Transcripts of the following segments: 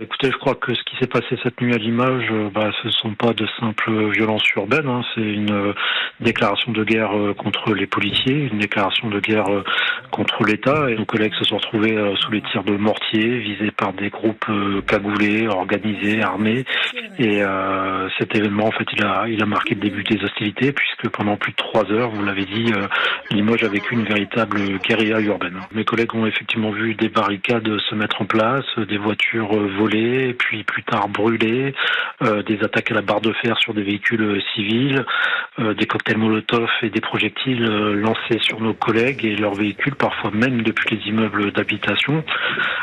Écoutez, je crois que ce qui s'est passé cette nuit à Limoges, ce ne sont pas de simples violences urbaines, hein. C'est une déclaration de guerre contre les policiers, une déclaration de guerre contre l'État. Et nos collègues se sont retrouvés sous les tirs de mortier, visés par des groupes cagoulés, organisés, armés. Et cet événement, en fait, il a marqué le début des hostilités, puisque pendant plus de 3 heures, vous l'avez dit, Limoges a vécu une véritable guérilla urbaine. Mes collègues ont effectivement vu des barricades se mettre en place, des voitures volées, puis plus tard brûlées, des attaques à la barre de fer sur des véhicules civils, des cocktails Molotov et des projectiles lancés sur nos collègues et leurs véhicules, parfois même depuis les immeubles d'habitation.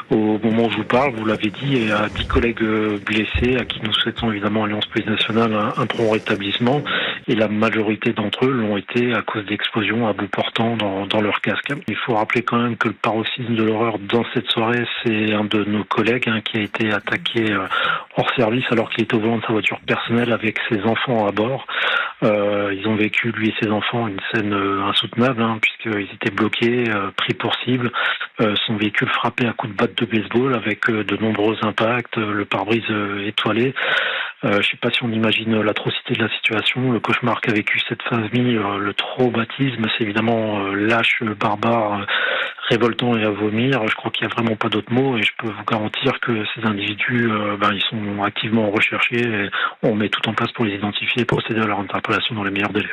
Au moment où je vous parle, vous l'avez dit, il y a 10 collègues blessés à qui nous souhaitons évidemment Alliance Police Nationale un prompt rétablissement, et la majorité d'entre eux l'ont été à cause d'explosions à bout portant dans leur casque. Il faut rappeler quand même que le paroxysme de l'horreur dans cette soirée, c'est un de nos collègues qui a été attaqué hors service alors qu'il était au volant de sa voiture personnelle avec ses enfants à bord. Ils ont vécu, lui et ses enfants, une scène insoutenable, puisqu'ils étaient bloqués, pris pour cible, son véhicule frappé à coups de batte de baseball avec de nombreux impacts, le pare-brise étoilé. Je ne sais pas si on imagine l'atrocité de la situation, le cauchemar qu'a vécu cette famille, le traumatisme, c'est évidemment lâche, barbare, révoltant et à vomir. Je crois qu'il n'y a vraiment pas d'autre mot, et je peux vous garantir que ces individus, ils sont activement recherchés, et on met tout en place pour les identifier et procéder à leur interpellation dans les meilleurs délais.